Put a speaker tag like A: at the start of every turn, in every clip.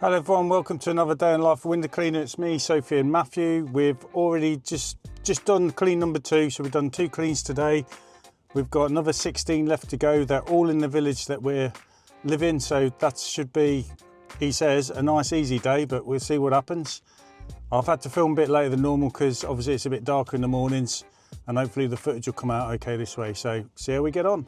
A: Hello everyone, welcome to another day in life of window cleaner. It's me, Sophie and Matthew. We've already just done clean number 2, so we've done 2 cleans today. We've got another 16 left to go. They're all in the village that we're living, so that should be, he says, a nice easy day, but we'll see what happens. I've had to film a bit later than normal because obviously it's a bit darker in the mornings, and hopefully the footage will come out okay this way, so see how we get on.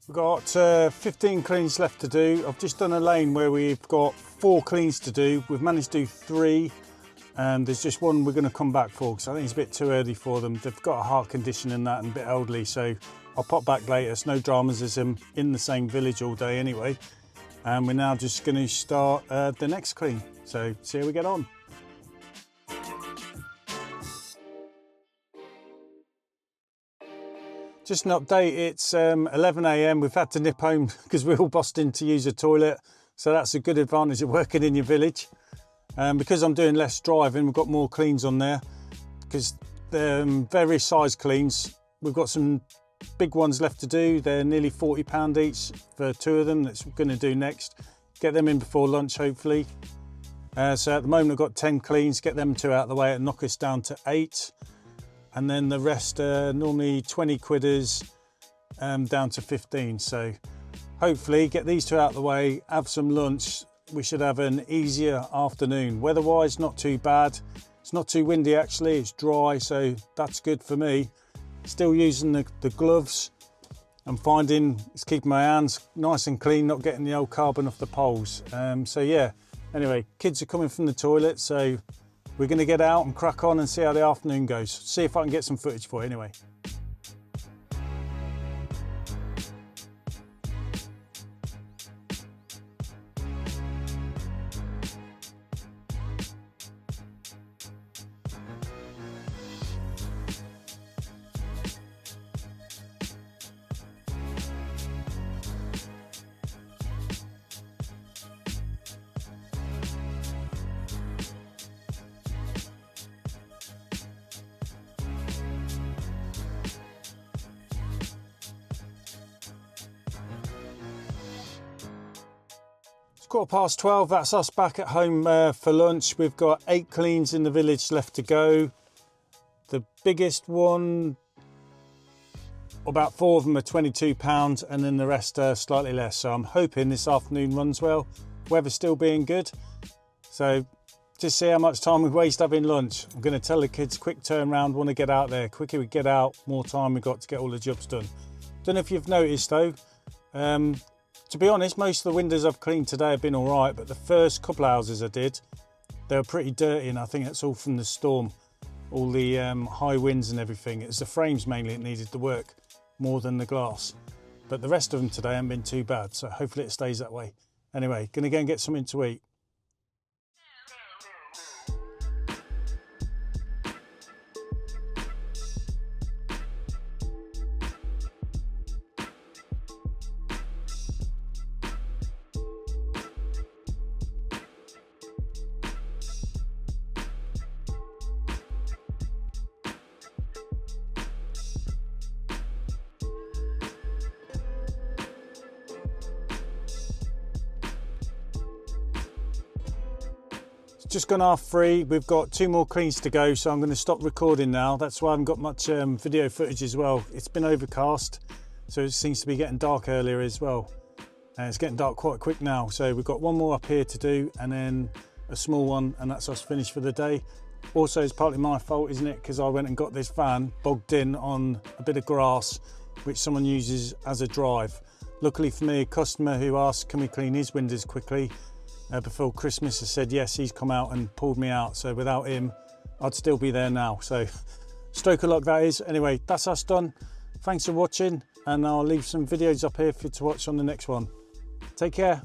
A: We've got 15 cleans left to do. I've just done a lane where we've got 4 cleans to do. We've managed to do 3, and there's just one we're going to come back for because I think it's a bit too early for them. They've got a heart condition and that, and a bit elderly, so I'll pop back later. It's no dramas as I'm in the same village all day anyway. And we're now just going to start the next clean. So see how we get on. Just an update, it's 11 AM. We've had to nip home because we're all bossed in to use a toilet. So that's a good advantage of working in your village. Because I'm doing less driving, we've got more cleans on there. Because they're various size cleans. We've got some big ones left to do. They're nearly £40 each for 2 of them. That's what we're going to do next. Get them in before lunch, hopefully. So at the moment I've got 10 cleans. Get them 2 out of the way and knock us down to 8. And then the rest are normally 20 quidders down to 15. So hopefully get these 2 out of the way, have some lunch. We should have an easier afternoon. Weather-wise, not too bad. It's not too windy actually, it's dry, so that's good for me. Still using the gloves. I'm finding it's keeping my hands nice and clean, not getting the old carbon off the poles. So yeah, anyway, kids are coming from the toilet, so we're going to get out and crack on and see how the afternoon goes. See if I can get some footage for it anyway. ~12, that's us back at home for lunch. We've got 8 cleans in the village left to go. The biggest one, about 4 of them are £22, and then the rest are slightly less. So I'm hoping this afternoon runs well. Weather's still being good. So just see how much time we waste having lunch. I'm going to tell the kids quick turnaround, want to get out there. Quicker we get out, more time we've got to get all the jobs done. Don't know if you've noticed though, to be honest, most of the windows I've cleaned today have been all right, but the first couple of houses I did, they were pretty dirty, and I think that's all from the storm. all the high winds and everything. It was the frames mainly that needed the work more than the glass. But the rest of them today haven't been too bad, so hopefully it stays that way. Anyway, gonna go and get something to eat. Just gone 3:30. We've got 2 more cleans to go, so I'm going to stop recording now. That's why I haven't got much video footage as well. It's been overcast, so it seems to be getting dark earlier as well. And it's getting dark quite quick now. So we've got 1 more up here to do, and then a small one, and that's us finished for the day. Also, it's partly my fault, isn't it? Because I went and got this van bogged in on a bit of grass, which someone uses as a drive. Luckily for me, a customer who asked, can we clean his windows quickly? Before Christmas, has said yes, he's come out and pulled me out. So without him, I'd still be there now. So stroke of luck that is. Anyway, that's us done. Thanks for watching, and I'll leave some videos up here for you to watch on the next one. Take care.